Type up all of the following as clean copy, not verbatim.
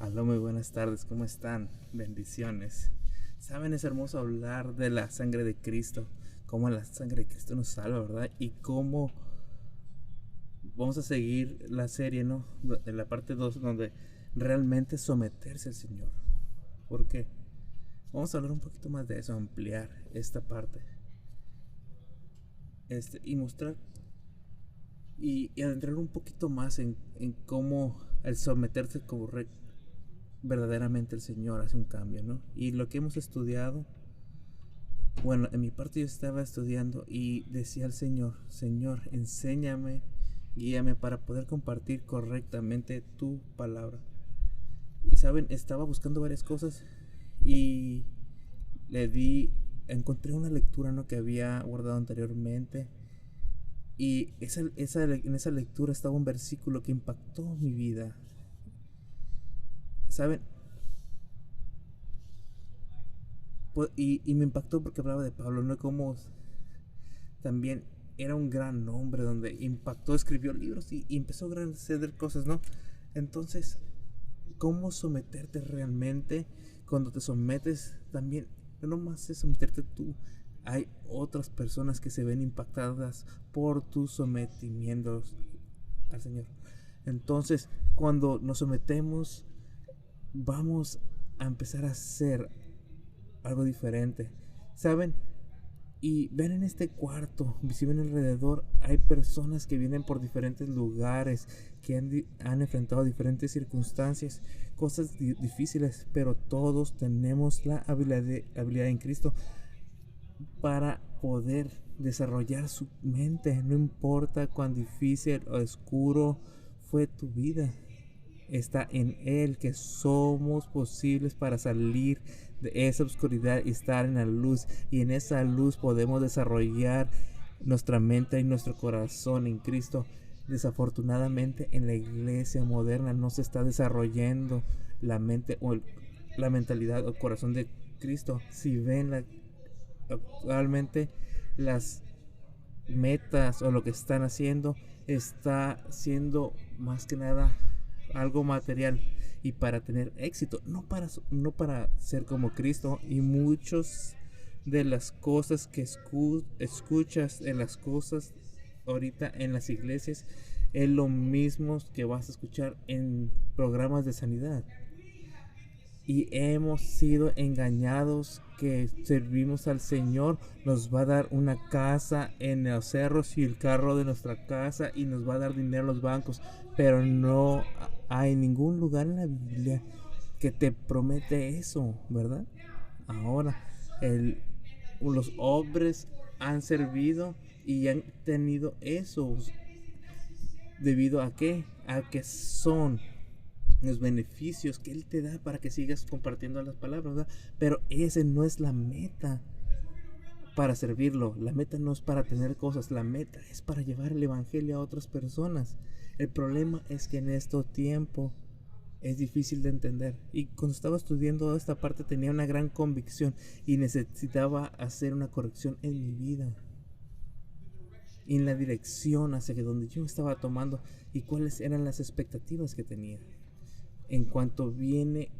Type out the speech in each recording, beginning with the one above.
Aló, muy buenas tardes, ¿cómo están? Bendiciones. Saben, es hermoso hablar de la sangre de Cristo, cómo la sangre de Cristo nos salva, ¿verdad? Y cómo vamos a seguir la serie, ¿no? En la parte 2 donde realmente someterse al Señor. ¿Por qué? Vamos a hablar un poquito más de eso, ampliar esta parte. Y mostrar y adentrar un poquito más en cómo el someterse verdaderamente el Señor hace un cambio, ¿no? Y lo que hemos estudiado, bueno, en mi parte yo estaba estudiando y decía al Señor, Señor, enséñame, guíame para poder compartir correctamente tu palabra. Y saben, estaba buscando varias cosas y encontré una lectura, ¿no?, que había guardado anteriormente. Y en esa lectura estaba un versículo que impactó mi vida. ¿Saben? Y me impactó porque hablaba de Pablo, ¿no? Como también era un gran hombre donde impactó, escribió libros y empezó a hacer cosas, ¿no? Entonces, ¿cómo someterte realmente? Cuando te sometes también, no nomás es someterte tú, hay otras personas que se ven impactadas por tus sometimientos al Señor. Entonces, cuando nos sometemos, vamos a empezar a hacer algo diferente. ¿Saben? Y ven en este cuarto, si ven alrededor, hay personas que vienen por diferentes lugares, que han enfrentado diferentes circunstancias, cosas difíciles, pero todos tenemos la habilidad en Cristo para poder desarrollar su mente. No importa cuán difícil o oscuro fue tu vida, está en Él que somos posibles para salir de esa oscuridad y estar en la luz, y en esa luz podemos desarrollar nuestra mente y nuestro corazón en Cristo. Desafortunadamente en la iglesia moderna no se está desarrollando la mente o la mentalidad o corazón de Cristo. Si ven actualmente las metas o lo que están haciendo, está siendo más que nada algo material y para tener éxito, no para ser como Cristo. Y muchos de las cosas que escuchas en las cosas ahorita en las iglesias es lo mismo que vas a escuchar en programas de sanidad. Y hemos sido engañados que servimos al Señor, nos va a dar una casa en los cerros y el carro de nuestra casa y nos va a dar dinero a los bancos, pero no hay ningún lugar en la Biblia que te promete eso, ¿verdad? Ahora, los hombres han servido y han tenido eso. ¿Debido a qué? A que son los beneficios que Él te da para que sigas compartiendo las palabras, ¿verdad? Pero ese no es la meta para servirlo. La meta no es para tener cosas, la meta es para llevar el evangelio a otras personas. El problema es que en este tiempo es difícil de entender. Y cuando estaba estudiando esta parte tenía una gran convicción y necesitaba hacer una corrección en mi vida, en la dirección hacia donde yo estaba tomando y cuáles eran las expectativas que tenía en cuanto viene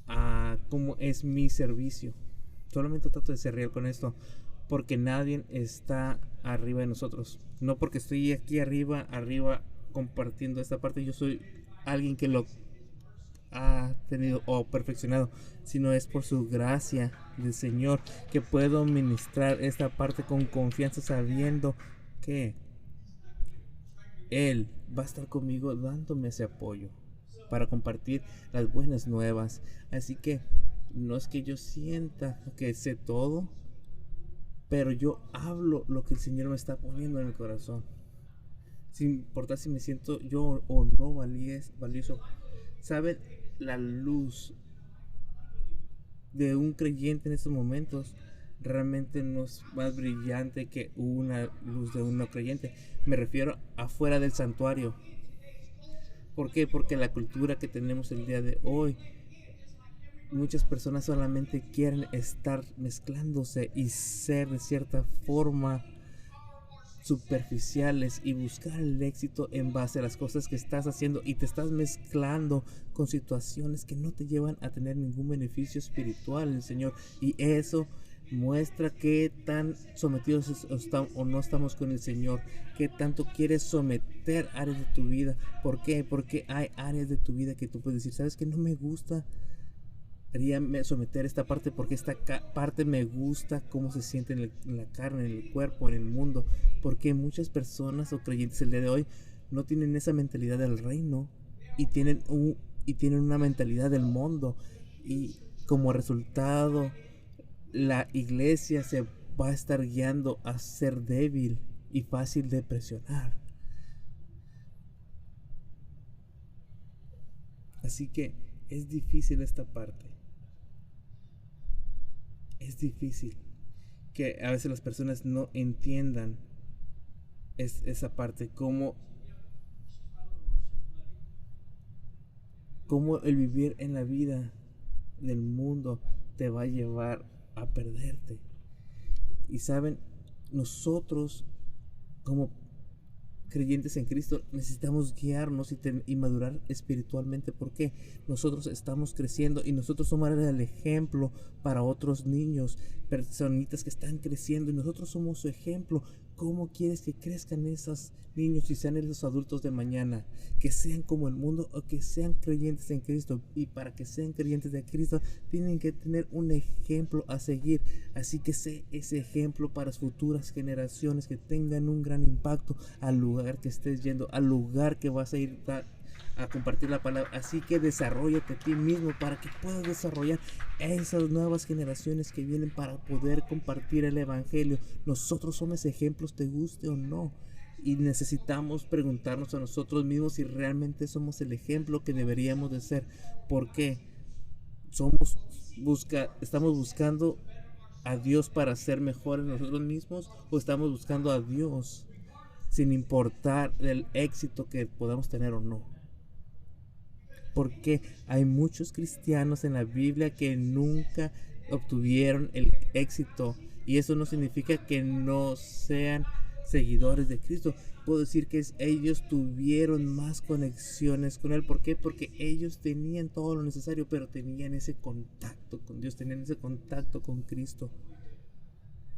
a cómo es mi servicio. Solamente trato de ser real con esto, porque nadie está arriba de nosotros. No porque estoy aquí arriba compartiendo esta parte, yo soy alguien que lo ha tenido o perfeccionado, sino es por su gracia del Señor que puedo ministrar esta parte con confianza, sabiendo que Él va a estar conmigo dándome ese apoyo para compartir las buenas nuevas. Así que no es que yo sienta que sé todo, pero yo hablo lo que el Señor me está poniendo en el corazón, sin importar si me siento yo o no valioso. ¿Saben? La luz de un creyente en estos momentos realmente no es más brillante que una luz de un no creyente. Me refiero afuera del santuario. ¿Por qué? Porque la cultura que tenemos el día de hoy, muchas personas solamente quieren estar mezclándose y ser de cierta forma superficiales y buscar el éxito en base a las cosas que estás haciendo, y te estás mezclando con situaciones que no te llevan a tener ningún beneficio espiritual en el Señor, y eso muestra qué tan sometidos o no estamos con el Señor, qué tanto quieres someter áreas de tu vida. ¿Por qué? Porque hay áreas de tu vida que tú puedes decir, ¿sabes qué? No me gusta someter esta parte, porque esta parte me gusta cómo se siente en la carne, en el cuerpo, en el mundo. Porque muchas personas o creyentes el día de hoy no tienen esa mentalidad del reino, y tienen una mentalidad del mundo, y como resultado la iglesia se va a estar guiando a ser débil y fácil de presionar. Así que es difícil esta parte. Es difícil que a veces las personas no entiendan esa parte, cómo el vivir en la vida del mundo te va a llevar a perderte. Y saben, nosotros como creyentes en Cristo necesitamos guiarnos y madurar espiritualmente, porque nosotros estamos creciendo y nosotros somos el ejemplo para otros niños, personitas que están creciendo, y nosotros somos su ejemplo. ¿Cómo quieres que crezcan esos niños y sean esos adultos de mañana? Que sean como el mundo o que sean creyentes en Cristo. Y para que sean creyentes de Cristo tienen que tener un ejemplo a seguir. Así que sé ese ejemplo para las futuras generaciones, que tengan un gran impacto al lugar que estés yendo, al lugar que vas a ir a compartir la palabra. Así que desarróllate a ti mismo para que puedas desarrollar esas nuevas generaciones que vienen para poder compartir el evangelio. Nosotros somos ejemplos, te guste o no, y necesitamos preguntarnos a nosotros mismos si realmente somos el ejemplo que deberíamos de ser. Porque estamos buscando a Dios para ser mejores nosotros mismos, o estamos buscando a Dios sin importar el éxito que podamos tener o no. Porque hay muchos cristianos en la Biblia que nunca obtuvieron el éxito, y eso no significa que no sean seguidores de Cristo. Puedo decir que ellos tuvieron más conexiones con Él. ¿Por qué? Porque ellos tenían todo lo necesario, pero tenían ese contacto con Dios, tenían ese contacto con Cristo,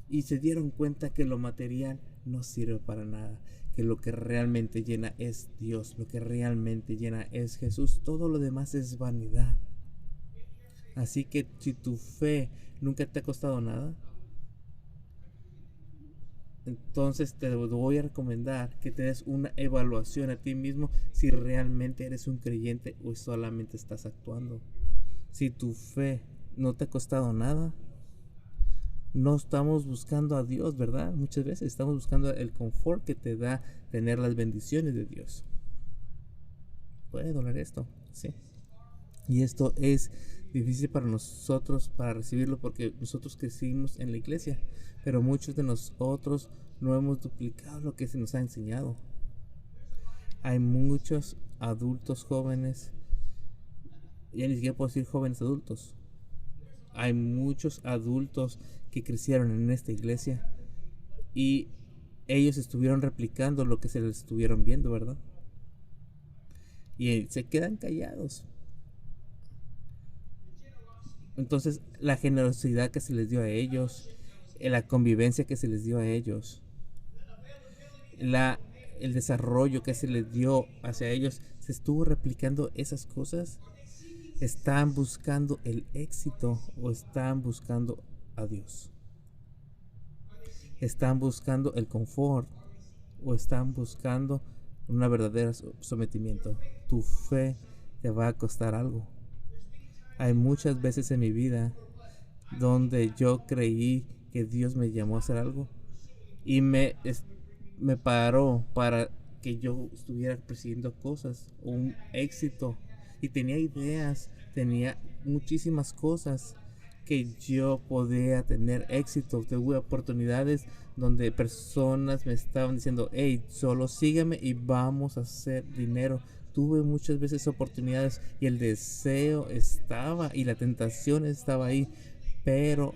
y se dieron cuenta que lo material no sirve para nada, que lo que realmente llena es Dios, lo que realmente llena es Jesús. Todo lo demás es vanidad. Así que si tu fe nunca te ha costado nada, entonces te voy a recomendar que te des una evaluación a ti mismo, si realmente eres un creyente o solamente estás actuando. Si tu fe no te ha costado nada, no estamos buscando a Dios, ¿verdad? Muchas veces estamos buscando el confort que te da tener las bendiciones de Dios. Puede doler esto, sí. Y esto es difícil para nosotros para recibirlo, porque nosotros crecimos en la iglesia, pero muchos de nosotros no hemos duplicado lo que se nos ha enseñado. Hay muchos adultos jóvenes, ya ni siquiera puedo decir jóvenes adultos. Hay muchos adultos que crecieron en esta iglesia y ellos estuvieron replicando lo que se les estuvieron viendo, ¿verdad? Y se quedan callados. Entonces, la generosidad que se les dio a ellos, la convivencia que se les dio a ellos, el desarrollo que se les dio hacia ellos, se estuvo replicando esas cosas. ¿Están buscando el éxito o están buscando a Dios? ¿Están buscando el confort o están buscando un verdadero sometimiento? Tu fe te va a costar algo. Hay muchas veces en mi vida donde yo creí que Dios me llamó a hacer algo y me paró para que yo estuviera persiguiendo cosas, un éxito, y tenía ideas, tenía muchísimas cosas que yo podía tener éxito. Tuve oportunidades donde personas me estaban diciendo, hey, solo sígueme y vamos a hacer dinero. Tuve muchas veces oportunidades y el deseo estaba y la tentación estaba ahí, pero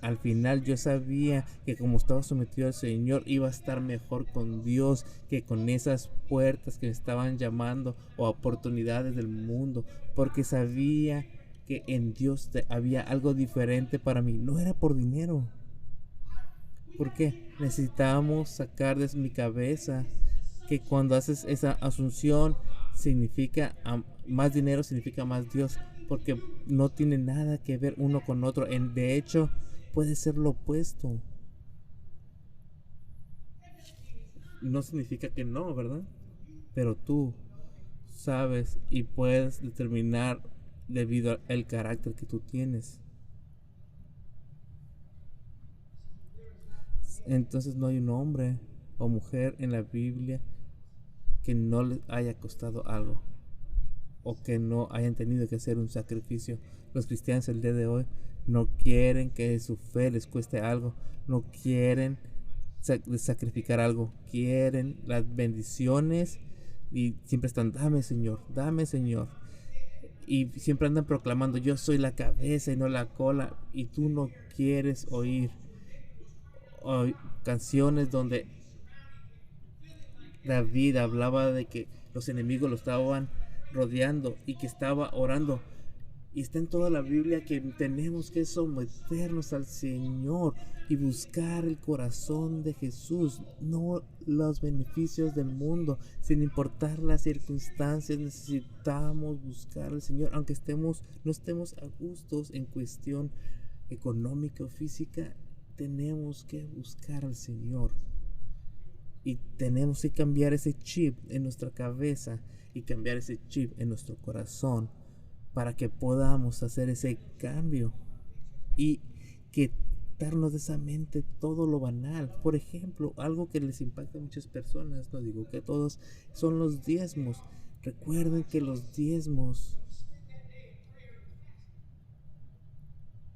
al final yo sabía que como estaba sometido al Señor iba a estar mejor con Dios que con esas puertas que me estaban llamando o oportunidades del mundo, porque sabía que en Dios había algo diferente para mí. No era por dinero. ¿Por qué? Necesitábamos sacar de mi cabeza que cuando haces esa asunción significa más dinero, significa más Dios, porque no tiene nada que ver uno con otro. De hecho, puede ser lo opuesto. No significa que no, ¿verdad? Pero tú sabes y puedes determinar debido al carácter que tú tienes. Entonces no hay un hombre o mujer en la Biblia que no les haya costado algo o que no hayan tenido que hacer un sacrificio. Los cristianos el día de hoy no quieren que su fe les cueste algo, no quieren sacrificar algo, quieren las bendiciones y siempre están, dame Señor, y siempre andan proclamando, yo soy la cabeza y no la cola, y tú no quieres oír canciones donde David hablaba de que los enemigos lo estaban rodeando y que estaba orando. Y está en toda la Biblia que tenemos que someternos al Señor y buscar el corazón de Jesús, no los beneficios del mundo. Sin importar las circunstancias, necesitamos buscar al Señor, aunque no estemos a gustos en cuestión económica o física, tenemos que buscar al Señor. Y tenemos que cambiar ese chip en nuestra cabeza y cambiar ese chip en nuestro corazón para que podamos hacer ese cambio y quitarnos de esa mente todo lo banal. Por ejemplo, algo que les impacta a muchas personas, no digo que a todos, son los diezmos. Recuerden que los diezmos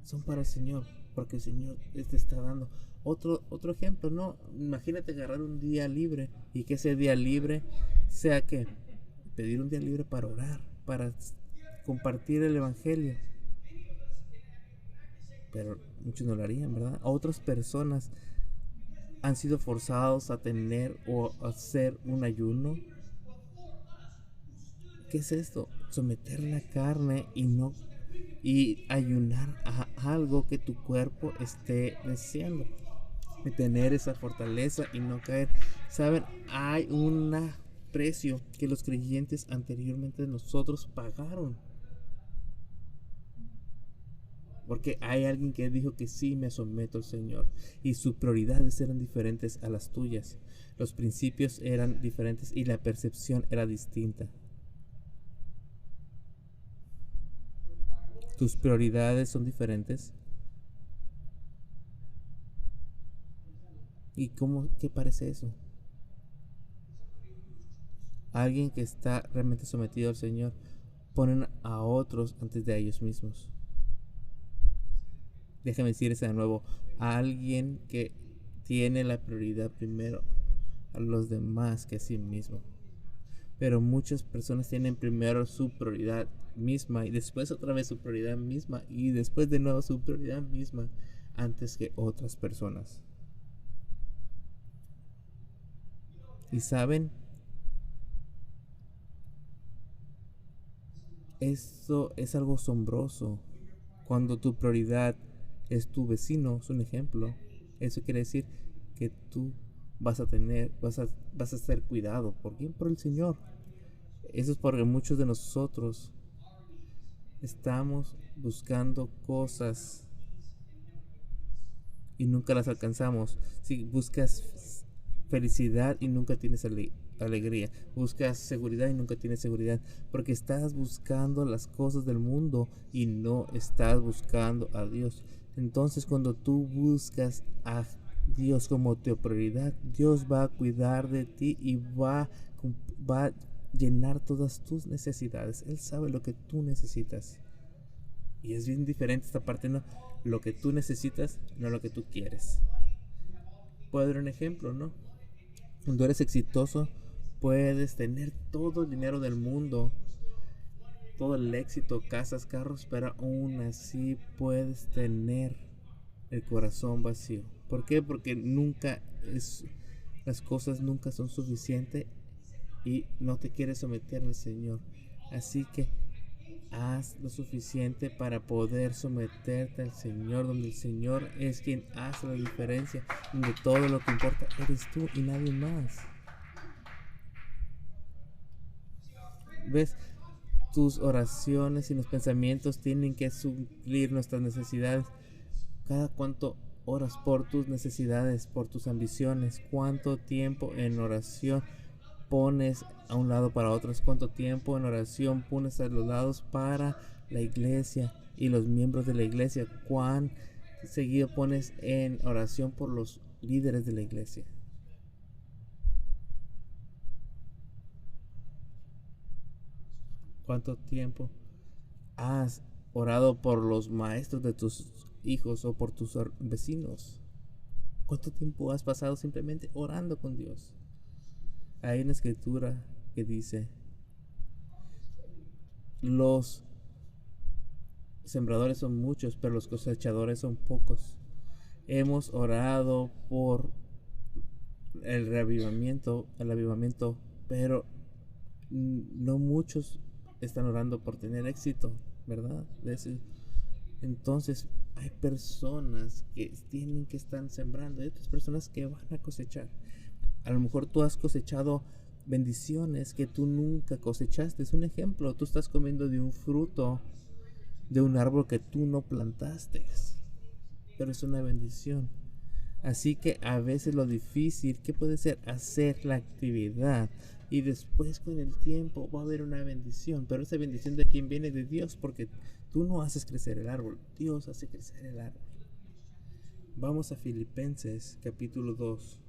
son para el Señor, porque el Señor te está dando. Otro ejemplo, ¿no? Imagínate agarrar un día libre y que ese día libre sea que pedir un día libre para orar, para compartir el evangelio. Pero muchos no lo harían, ¿verdad? Otras personas han sido forzados a tener o a hacer un ayuno. ¿Qué es esto? Someter la carne y ayunar a algo que tu cuerpo esté deseando. De tener esa fortaleza y no caer. Saben, hay un precio que los creyentes anteriormente de nosotros pagaron. Porque hay alguien que dijo que sí, me someto al Señor. Y sus prioridades eran diferentes a las tuyas. Los principios eran diferentes y la percepción era distinta. Tus prioridades son diferentes. ¿Y qué parece eso? Alguien que está realmente sometido al Señor ponen a otros antes de ellos mismos. Déjame decir eso de nuevo. Alguien que tiene la prioridad primero a los demás que a sí mismo. Pero muchas personas tienen primero su prioridad misma y después otra vez su prioridad misma y después de nuevo su prioridad misma antes que otras personas. Y saben, esto es algo asombroso. Cuando tu prioridad es tu vecino, es un ejemplo. Eso quiere decir que tú vas a ser cuidado. ¿Por quién? Por el Señor. Eso es porque muchos de nosotros estamos buscando cosas y nunca las alcanzamos. Si buscas felicidad y nunca tienes alegría, buscas seguridad y nunca tienes seguridad, porque estás buscando las cosas del mundo y no estás buscando a Dios. Entonces cuando tú buscas a Dios como tu prioridad, Dios va a cuidar de ti y va a llenar todas tus necesidades. Él sabe lo que tú necesitas. Y es bien diferente esta parte, ¿no? Lo que tú necesitas, no lo que tú quieres. Puedo dar un ejemplo, ¿no? Cuando eres exitoso, puedes tener todo el dinero del mundo, todo el éxito, casas, carros, pero aún así puedes tener el corazón vacío. ¿Por qué? Porque las cosas nunca son suficientes y no te quieres someter al Señor. Así que haz lo suficiente para poder someterte al Señor, donde el Señor es quien hace la diferencia, donde todo lo que importa eres tú y nadie más. ¿Ves? Tus oraciones y los pensamientos tienen que suplir nuestras necesidades. Cada cuánto oras por tus necesidades, por tus ambiciones, cuánto tiempo en oración pones a un lado para otros, cuánto tiempo en oración pones a los lados para la iglesia y los miembros de la iglesia, cuán seguido pones en oración por los líderes de la iglesia. ¿Cuánto tiempo has orado por los maestros de tus hijos o por tus vecinos? ¿Cuánto tiempo has pasado simplemente orando con Dios? Hay una escritura que dice: los sembradores son muchos, pero los cosechadores son pocos. Hemos orado por el avivamiento, pero no muchos están orando por tener éxito, ¿verdad? Entonces hay personas que tienen que estar sembrando, hay otras personas que van a cosechar. A lo mejor tú has cosechado bendiciones que tú nunca cosechaste. Es un ejemplo, tú estás comiendo de un fruto de un árbol que tú no plantaste, pero es una bendición. Así que a veces lo difícil, ¿qué puede ser? Hacer la actividad, y después con el tiempo va a haber una bendición, pero esa bendición de quién viene, de Dios, porque tú no haces crecer el árbol, Dios hace crecer el árbol. Vamos a Filipenses capítulo 2.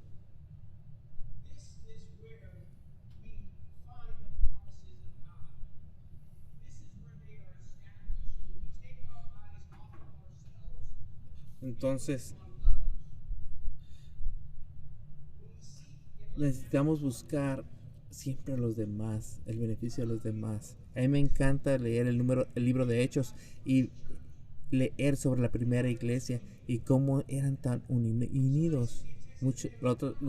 Entonces, necesitamos buscar siempre a los demás, el beneficio de los demás. A mí me encanta leer el libro de Hechos y leer sobre la primera iglesia y cómo eran tan unidos.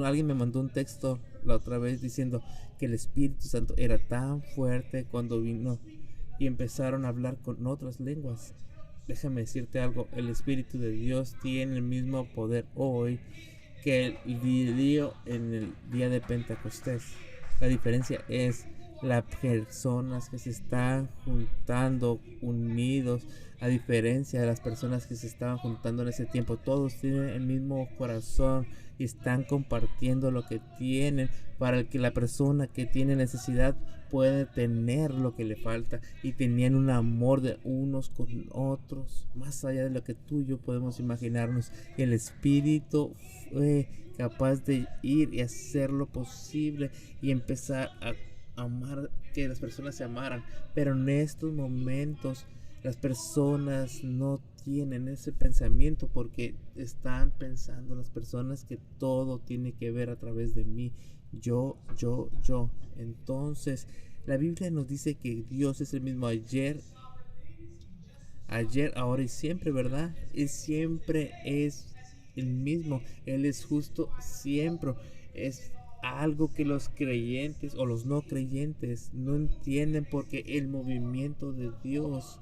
Alguien me mandó un texto la otra vez diciendo que el Espíritu Santo era tan fuerte cuando vino y empezaron a hablar con otras lenguas. Déjame decirte algo, el Espíritu de Dios tiene el mismo poder hoy que dio en el día de Pentecostés. La diferencia es las personas que se están juntando unidos, a diferencia de las personas que se estaban juntando en ese tiempo. Todos tienen el mismo corazón y están compartiendo lo que tienen para que la persona que tiene necesidad puede tener lo que le falta, y tenían un amor de unos con otros más allá de lo que tú y yo podemos imaginarnos. Y el Espíritu fue capaz de ir y hacer lo posible y empezar a amar, que las personas se amaran. Pero en estos momentos las personas no tienen ese pensamiento, porque están pensando las personas que todo tiene que ver a través de mí, yo. Entonces la Biblia nos dice que Dios es el mismo ayer, ahora y siempre, ¿verdad? Él siempre es el mismo, Él es justo siempre. Es algo que los creyentes o los no creyentes no entienden, porque el movimiento de Dios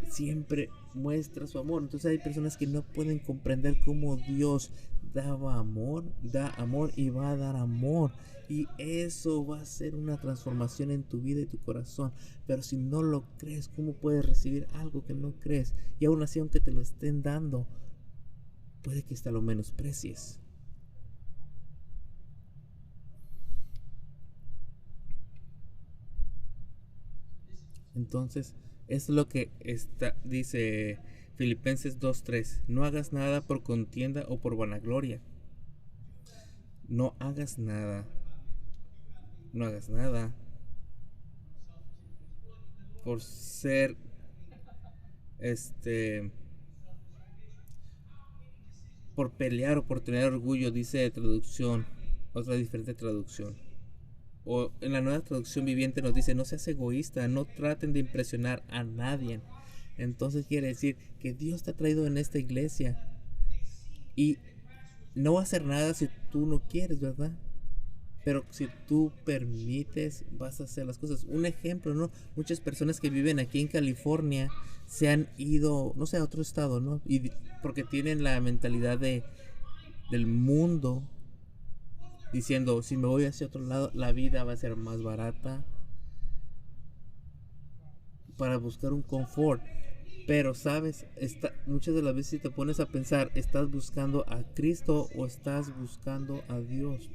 siempre muestra su amor. Entonces hay personas que no pueden comprender cómo Dios da amor y va a dar amor, y eso va a ser una transformación en tu vida y tu corazón. Pero si no lo crees, ¿cómo puedes recibir algo que no crees? Y aún así, aunque te lo estén dando, puede que hasta lo menosprecies. Entonces, es lo que dice Filipenses 2:3. No hagas nada por contienda o por vanagloria. No hagas nada por ser por pelear o por tener orgullo, dice otra diferente traducción. O en la Nueva Traducción Viviente nos dice: no seas egoísta, no traten de impresionar a nadie. Entonces quiere decir que Dios te ha traído en esta iglesia Y no va a hacer nada si tú no quieres, ¿verdad? Pero si tú permites, vas a hacer las cosas. Un ejemplo, ¿no? Muchas personas que viven aquí en California se han ido, no sé, a otro estado, ¿no? Porque tienen la mentalidad del mundo, diciendo, si me voy hacia otro lado, la vida va a ser más barata para buscar un confort. Pero sabes, muchas de las veces si te pones a pensar, ¿estás buscando a Cristo o estás buscando a Dios?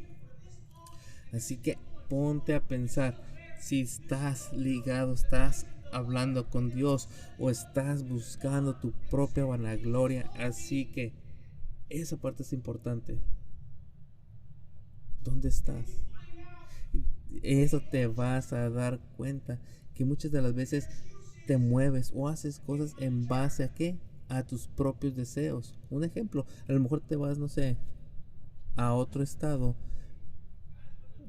Así que ponte a pensar si estás ligado, estás hablando con Dios o estás buscando tu propia vanagloria. Así que esa parte es importante. ¿Dónde estás? Eso te vas a dar cuenta que muchas de las veces te mueves o haces cosas en base a qué? A tus propios deseos. Un ejemplo, a lo mejor te vas, no sé, a otro estado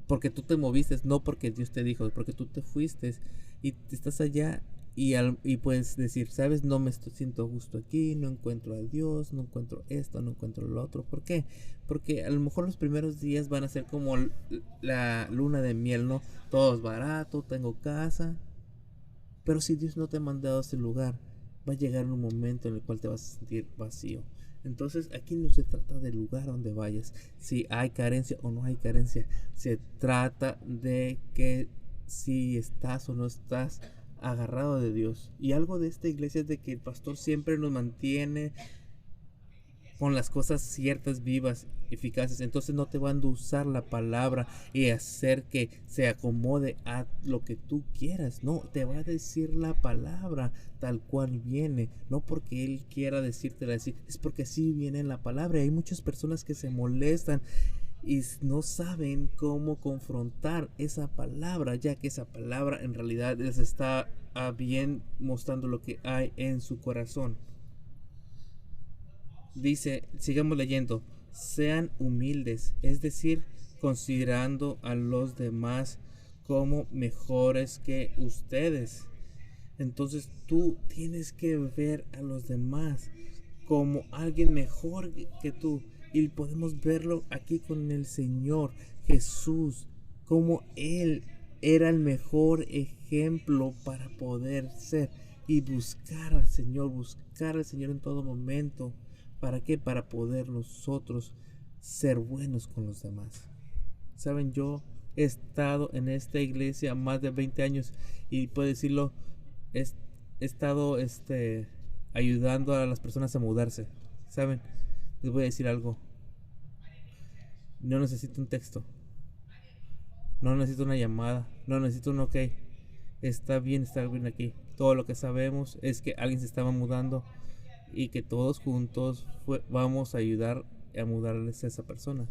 porque tú te moviste, no porque Dios te dijo, porque tú te fuiste y estás allá y puedes decir, sabes, no me siento justo aquí, no encuentro a Dios, no encuentro esto, no encuentro lo otro. ¿Por qué? Porque a lo mejor los primeros días van a ser como la luna de miel, ¿no? Todo es barato, tengo casa. Pero si Dios no te ha mandado a ese lugar, va a llegar un momento en el cual te vas a sentir vacío. Entonces aquí no se trata del lugar donde vayas, si hay carencia o no hay carencia. Se trata de que si estás o no estás agarrado de Dios. Y algo de esta iglesia es de que el pastor siempre nos mantiene con las cosas ciertas, vivas, eficaces. Entonces no te van a usar la palabra y hacer que se acomode a lo que tú quieras. No, te va a decir la palabra tal cual viene. No porque él quiera decírtela así, es porque así viene en la palabra. Y hay muchas personas que se molestan y no saben cómo confrontar esa palabra, ya que esa palabra en realidad les está bien mostrando lo que hay en su corazón. Dice, sigamos leyendo, sean humildes, es decir, considerando a los demás como mejores que ustedes. Entonces tú tienes que ver a los demás como alguien mejor que tú. Y podemos verlo aquí con el Señor Jesús, como Él era el mejor ejemplo para poder ser. Y buscar al Señor en todo momento. ¿Para qué? Para poder nosotros ser buenos con los demás. Saben, yo he estado en esta iglesia más de 20 años y puedo decirlo, he estado ayudando a las personas a mudarse. Saben, les voy a decir algo. No necesito un texto. No necesito una llamada. No necesito un ok. Está bien estar bien aquí. Todo lo que sabemos es que alguien se estaba mudando y que todos juntos vamos a ayudar a mudarles a esa persona.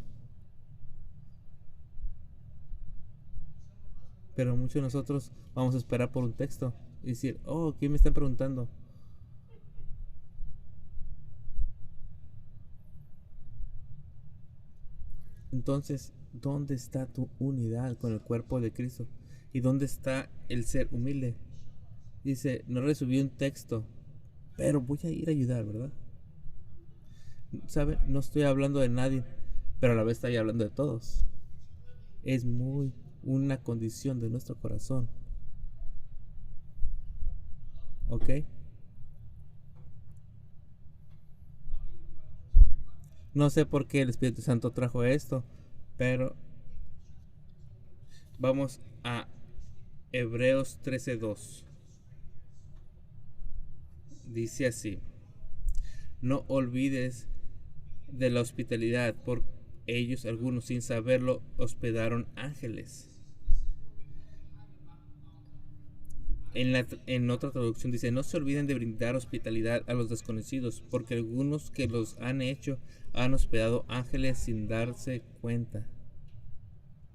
Pero muchos de nosotros vamos a esperar por un texto y decir, oh, ¿quién me está preguntando? Entonces, ¿dónde está tu unidad con el cuerpo de Cristo? ¿Y dónde está el ser humilde? Dice, no recibí un texto, pero voy a ir a ayudar, ¿verdad? ¿Saben? No estoy hablando de nadie, pero a la vez estoy hablando de todos. Es muy una condición de nuestro corazón. ¿Ok? No sé por qué el Espíritu Santo trajo esto, pero vamos a Hebreos 13:2. Dice así: no olvides de la hospitalidad, por ellos algunos sin saberlo hospedaron ángeles. En otra traducción dice, no se olviden de brindar hospitalidad a los desconocidos, porque algunos que los han hecho han hospedado ángeles sin darse cuenta.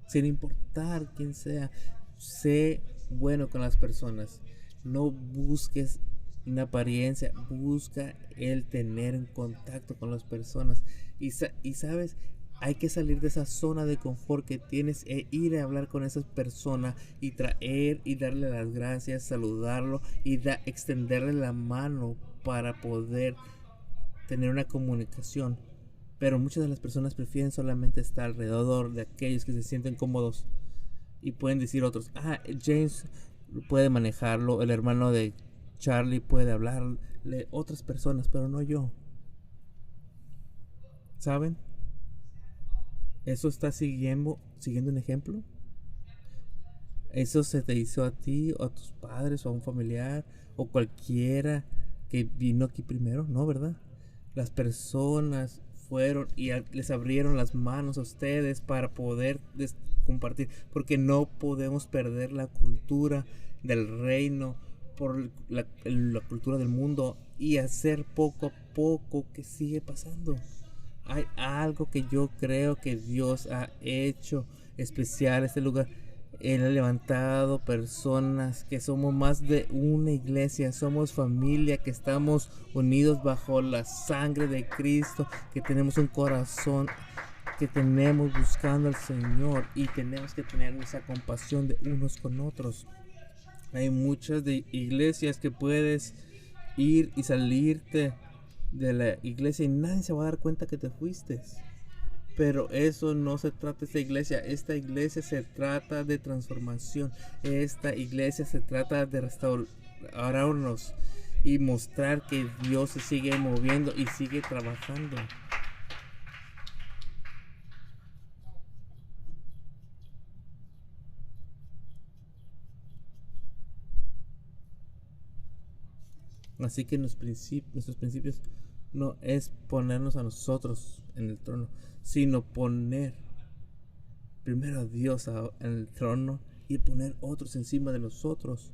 Sin importar quién sea, sé bueno con las personas. No busques una apariencia, busca el tener en contacto con las personas. Y sabes, hay que salir de esa zona de confort que tienes e ir a hablar con esas personas y traer y darle las gracias, saludarlo y extenderle la mano para poder tener una comunicación. Pero muchas de las personas prefieren solamente estar alrededor de aquellos que se sienten cómodos y pueden decir otros, James puede manejarlo, el hermano de Charlie puede hablarle, otras personas, pero no yo. ¿Saben? ¿Eso está siguiendo un ejemplo? ¿Eso se te hizo a ti o a tus padres o a un familiar o cualquiera que vino aquí primero? No, ¿verdad? Las personas fueron y les abrieron las manos a ustedes para poder compartir, porque no podemos perder la cultura del reino por la cultura del mundo y hacer poco a poco que sigue pasando. Hay algo que yo creo que Dios ha hecho especial en este lugar. Él ha levantado personas que somos más de una iglesia, somos familia, que estamos unidos bajo la sangre de Cristo, que tenemos un corazón, que tenemos buscando al Señor y tenemos que tener esa compasión de unos con otros. Hay muchas de iglesias que puedes ir y salirte de la iglesia y nadie se va a dar cuenta que te fuiste. Pero eso no se trata de esta iglesia. Esta iglesia se trata de transformación. Esta iglesia se trata de restaurarnos y mostrar que Dios se sigue moviendo y sigue trabajando. Así que nuestros principios no es ponernos a nosotros en el trono, sino poner primero a Dios en el trono y poner otros encima de nosotros.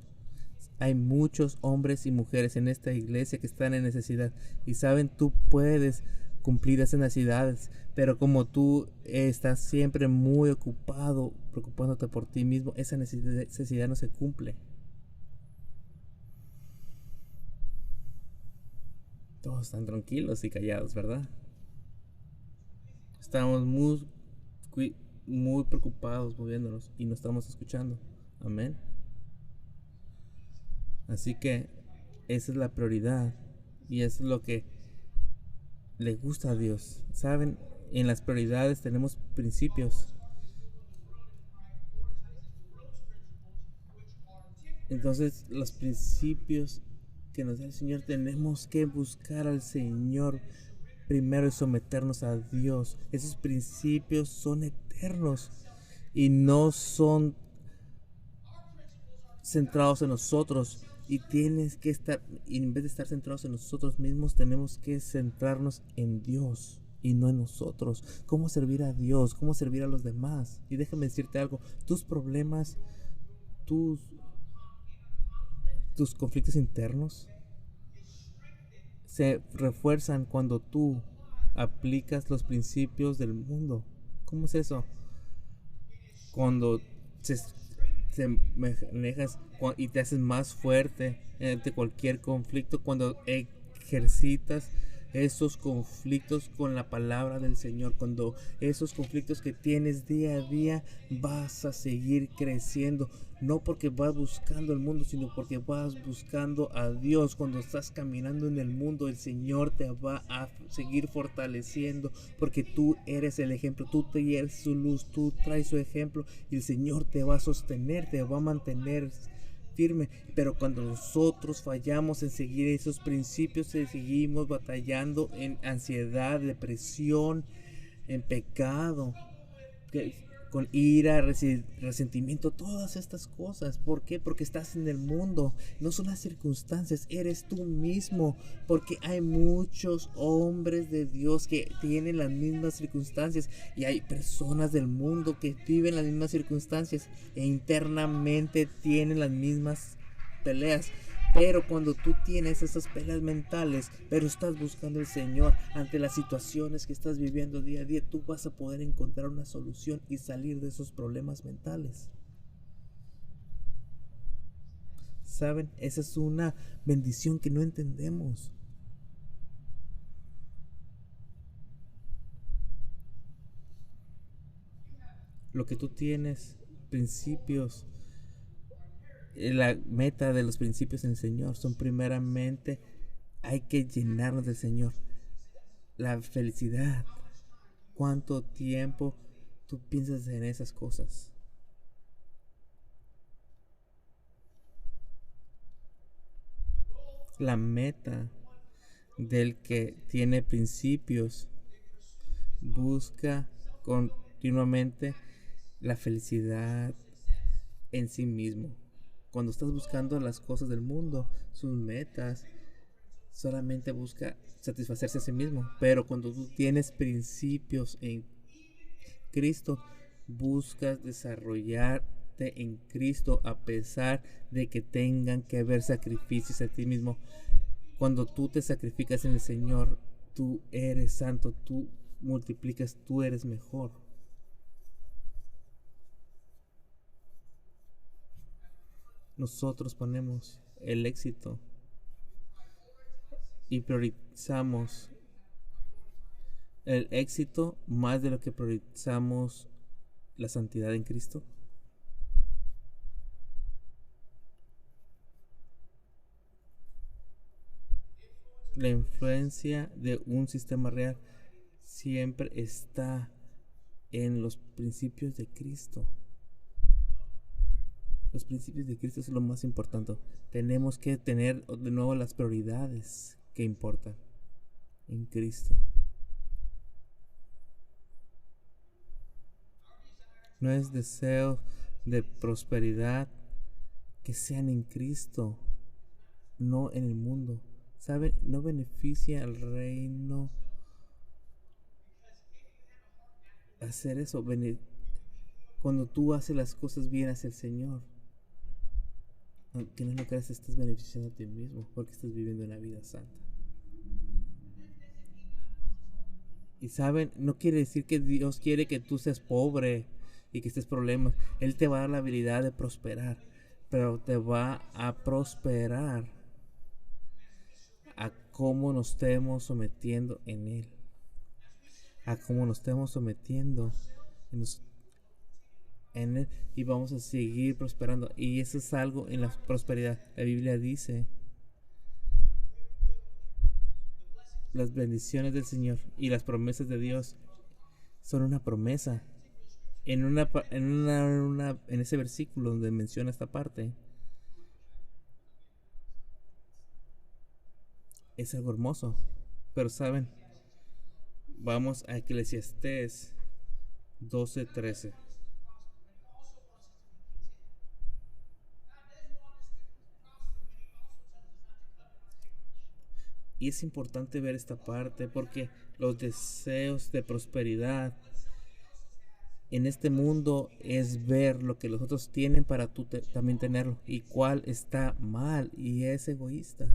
Hay muchos hombres y mujeres en esta iglesia que están en necesidad y saben, tú puedes cumplir esas necesidades, pero como tú estás siempre muy ocupado preocupándote por ti mismo, esa necesidad no se cumple. Todos están tranquilos y callados, ¿verdad? Estamos muy preocupados moviéndonos y no estamos escuchando. Amén. Así que esa es la prioridad y eso es lo que le gusta a Dios. Saben, en las prioridades tenemos principios. Entonces los principios que nos da el Señor, tenemos que buscar al Señor primero y someternos a Dios. Esos principios son eternos y no son centrados en nosotros. Y tienes que estar, en vez de estar centrados en nosotros mismos, tenemos que centrarnos en Dios y no en nosotros. Cómo servir a Dios, cómo servir a los demás. Y déjame decirte algo, tus problemas, tus conflictos internos se refuerzan cuando tú aplicas los principios del mundo. ¿Cómo es eso? Cuando te manejas y te haces más fuerte ante cualquier conflicto, cuando ejercitas esos conflictos con la palabra del Señor, cuando esos conflictos que tienes día a día, vas a seguir creciendo, no porque vas buscando el mundo, sino porque vas buscando a Dios. Cuando estás caminando en el mundo, el Señor te va a seguir fortaleciendo, porque tú eres el ejemplo, tú eres su luz, tú traes su ejemplo y el Señor te va a sostener, te va a mantener firme. Pero cuando nosotros fallamos en seguir esos principios, seguimos batallando en ansiedad, depresión, en pecado, con ira, resentimiento, todas estas cosas. ¿Por qué? Porque estás en el mundo, no son las circunstancias, eres tú mismo. Porque hay muchos hombres de Dios que tienen las mismas circunstancias y hay personas del mundo que viven las mismas circunstancias e internamente tienen las mismas peleas. Pero cuando tú tienes esas peleas mentales, pero estás buscando al Señor ante las situaciones que estás viviendo día a día, tú vas a poder encontrar una solución y salir de esos problemas mentales. ¿Saben? Esa es una bendición que no entendemos. Lo que tú tienes, principios, la meta de los principios en el Señor son primeramente, hay que llenarnos del Señor. La felicidad ¿Cuánto tiempo tú piensas en esas cosas? La meta del que tiene principios busca continuamente la felicidad en sí mismo. Cuando estás buscando las cosas del mundo, sus metas, solamente busca satisfacerse a sí mismo. Pero cuando tú tienes principios en Cristo, buscas desarrollarte en Cristo a pesar de que tengan que haber sacrificios a ti mismo. Cuando tú te sacrificas en el Señor, tú eres santo, tú multiplicas, tú eres mejor. Nosotros ponemos el éxito y priorizamos el éxito más de lo que priorizamos la santidad en Cristo. La influencia de un sistema real siempre está en los principios de Cristo. Los principios de Cristo es lo más importante. Tenemos que tener de nuevo las prioridades que importan en Cristo. No es deseo de prosperidad que sean en Cristo, no en el mundo. ¿Saben? No beneficia al reino hacer eso. Cuando tú haces las cosas bien hacia el Señor, aunque no lo creas, estás beneficiando a ti mismo porque estás viviendo una vida santa. Y saben, no quiere decir que Dios quiere que tú seas pobre y que estés problemas. Él te va a dar la habilidad de prosperar, pero te va a prosperar a cómo nos estemos sometiendo en Él, a cómo nos estemos sometiendo en Él, y vamos a seguir prosperando. Y eso es algo en la prosperidad. La Biblia dice: las bendiciones del Señor y las promesas de Dios son una promesa. En ese versículo donde menciona esta parte, es algo hermoso. Pero saben, vamos a Eclesiastés 12:13. Y es importante ver esta parte porque los deseos de prosperidad en este mundo es ver lo que los otros tienen para tú también tenerlo, y cuál está mal, y es egoísta.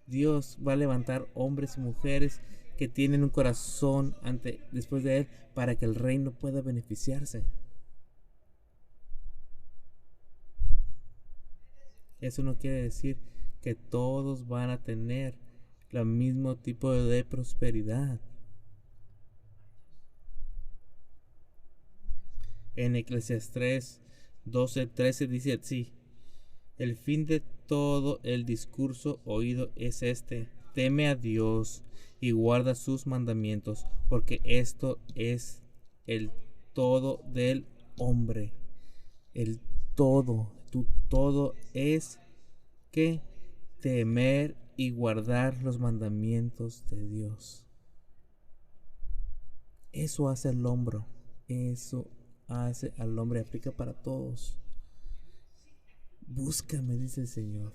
Dios va a levantar hombres y mujeres que tienen un corazón después de Él para que el reino pueda beneficiarse. Eso no quiere decir que todos van a tener el mismo tipo de prosperidad. En Eclesiastés 12:13 dice así: el fin de todo el discurso oído es este: teme a Dios y guarda sus mandamientos, porque esto es el todo del hombre. El todo, tu todo es que temer y guardar los mandamientos de Dios. Eso hace al hombre. Eso hace al hombre. Aplica para todos. Búscame, dice el Señor.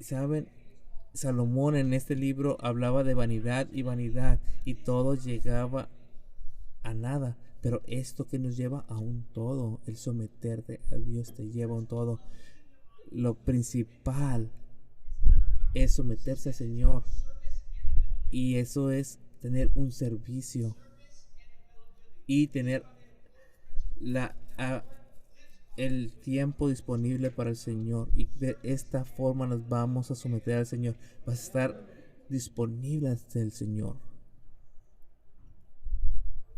¿Saben? Salomón en este libro hablaba de vanidad, y todo llegaba a nada. Pero esto que nos lleva a un todo, el someterte a Dios te lleva a un todo. Lo principal es someterse al Señor, y eso es tener un servicio y tener el tiempo disponible para el Señor, y de esta forma nos vamos a someter al Señor. Vas a estar disponible ante el Señor.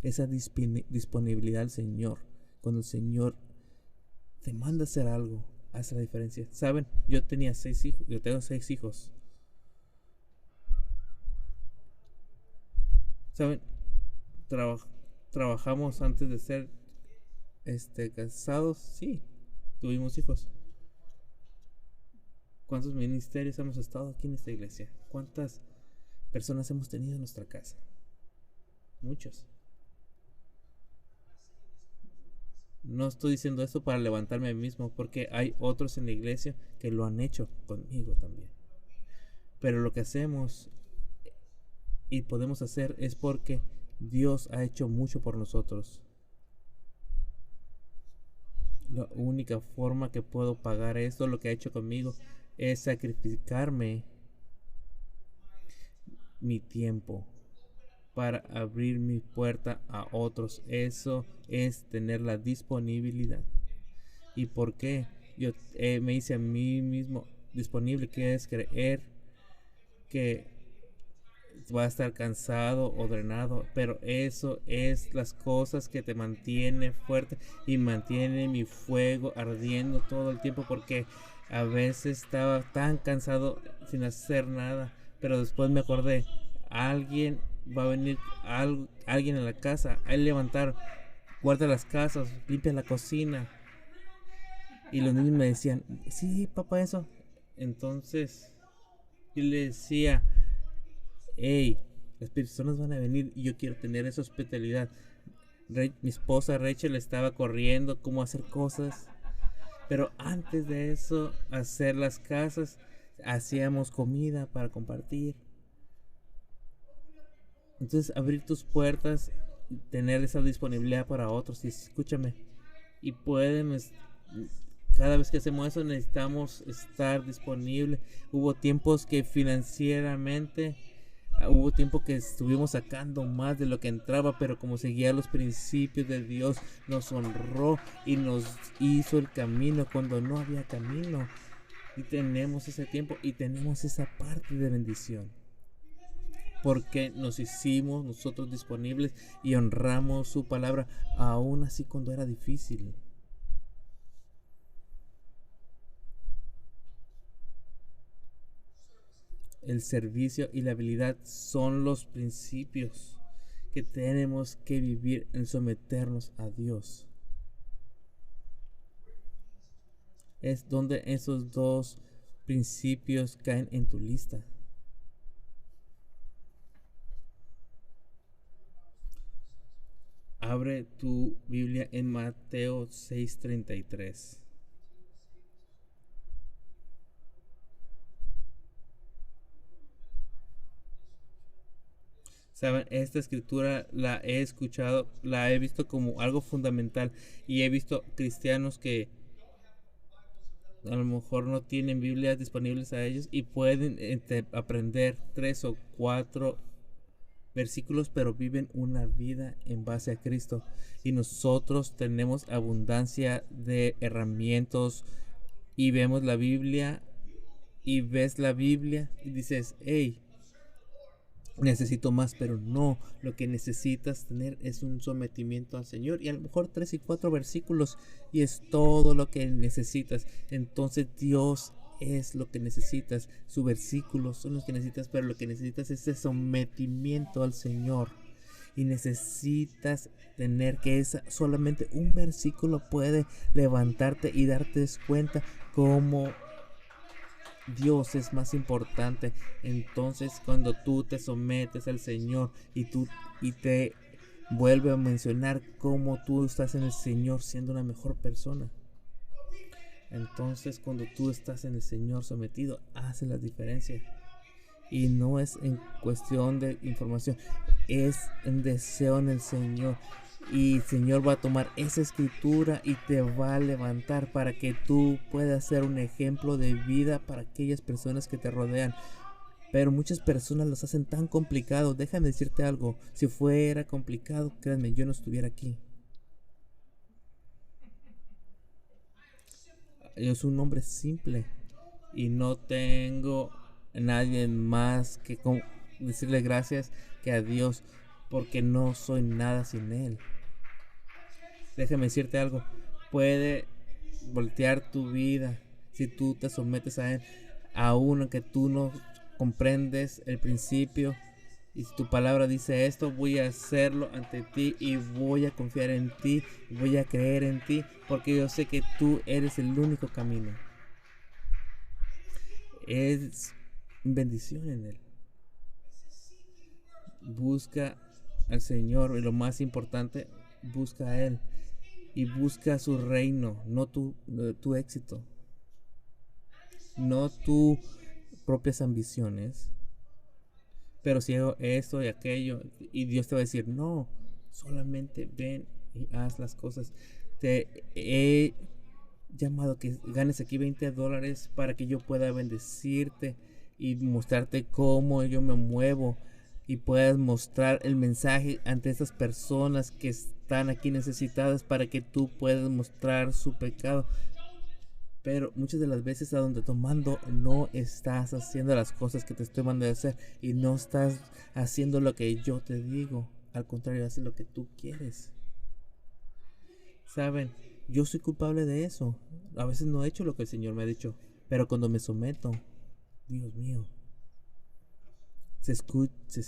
Esa disponibilidad al Señor, cuando el Señor te manda a hacer algo, hace la diferencia. Saben, yo tengo 6 hijos. ¿Saben? Traba- Trabajamos antes de ser casados, sí, tuvimos hijos. ¿Cuántos ministerios hemos estado aquí en esta iglesia? ¿Cuántas personas hemos tenido en nuestra casa? Muchos. No estoy diciendo esto para levantarme a mí mismo, porque hay otros en la iglesia que lo han hecho conmigo también. Pero lo que hacemos y podemos hacer es porque Dios ha hecho mucho por nosotros. La única forma que puedo pagar esto, lo que ha hecho conmigo, es sacrificarme mi tiempo para abrir mi puerta a otros. Eso es tener la disponibilidad. ¿Y por qué? Yo me hice a mí mismo disponible, que es creer que va a estar cansado o drenado, pero eso es las cosas que te mantiene fuerte y mantiene mi fuego ardiendo todo el tiempo, porque a veces estaba tan cansado sin hacer nada, pero después me acordé, alguien va a venir, alguien a la casa, a levantar, guarda las casas, limpia la cocina, y los niños me decían, sí papá, eso. Entonces yo le decía, hey, las personas van a venir y yo quiero tener esa hospitalidad. Mi esposa Rachel estaba corriendo cómo hacer cosas, pero antes de eso, hacer las casas, hacíamos comida para compartir. Entonces, abrir tus puertas, tener esa disponibilidad para otros. Y escúchame, y pueden, cada vez que hacemos eso necesitamos estar disponible. Hubo tiempos que financieramente, hubo tiempo que estuvimos sacando más de lo que entraba, pero como seguía los principios de Dios, nos honró y nos hizo el camino cuando no había camino. Y tenemos ese tiempo y tenemos esa parte de bendición, porque nos hicimos nosotros disponibles y honramos su palabra, aún así cuando era difícil. El servicio y la habilidad son los principios que tenemos que vivir en someternos a Dios. Es donde esos dos principios caen en tu lista. Abre tu Biblia en Mateo 6:33. Saben, esta escritura la he escuchado, la he visto como algo fundamental, y he visto cristianos que a lo mejor no tienen Biblias disponibles a ellos y pueden aprender 3 o 4 versículos, pero viven una vida en base a Cristo. Y nosotros tenemos abundancia de herramientas, y vemos la Biblia y ves la Biblia y dices, hey, necesito más, pero no, lo que necesitas tener es un sometimiento al Señor, y a lo mejor 3 y 4 versículos y es todo lo que necesitas. Entonces Dios es lo que necesitas, sus versículos son los que necesitas, pero lo que necesitas es ese sometimiento al Señor. Y necesitas tener que solamente un versículo puede levantarte y darte cuenta cómo Dios es más importante. Entonces, cuando tú te sometes al Señor y te vuelve a mencionar cómo tú estás en el Señor siendo una mejor persona, entonces cuando tú estás en el Señor sometido, hace la diferencia. Y no es en cuestión de información, es en deseo en el Señor. Y el Señor va a tomar esa escritura y te va a levantar para que tú puedas ser un ejemplo de vida para aquellas personas que te rodean. Pero muchas personas los hacen tan complicado. Déjame decirte algo, si fuera complicado, créanme, yo no estuviera aquí. Yo soy un hombre simple y no tengo nadie más que decirle gracias que a Dios, porque no soy nada sin Él. Déjame decirte algo, puede voltear tu vida si tú te sometes a Él, aun aunque tú no comprendes el principio, Y si tu palabra dice esto, voy a hacerlo ante ti y voy a confiar en ti, voy a creer en ti, porque yo sé que tú eres el único camino. Es bendición en él. Busca al Señor y lo más importante, busca a Él y busca su reino, no tu éxito, no tus propias ambiciones. Pero si hago esto y aquello, y Dios te va a decir, no, solamente ven y haz las cosas. Te he llamado que ganes aquí $20 para que yo pueda bendecirte y mostrarte cómo yo me muevo y puedas mostrar el mensaje ante esas personas que están aquí necesitadas para que tú puedas mostrar su pecado. Pero muchas de las veces a donde tomando no estás haciendo las cosas que te estoy mandando a hacer y no estás haciendo lo que yo te digo. Al contrario, haces lo que tú quieres. Saben, yo soy culpable de eso. A veces no he hecho lo que el Señor me ha dicho, pero cuando me someto, Dios mío, se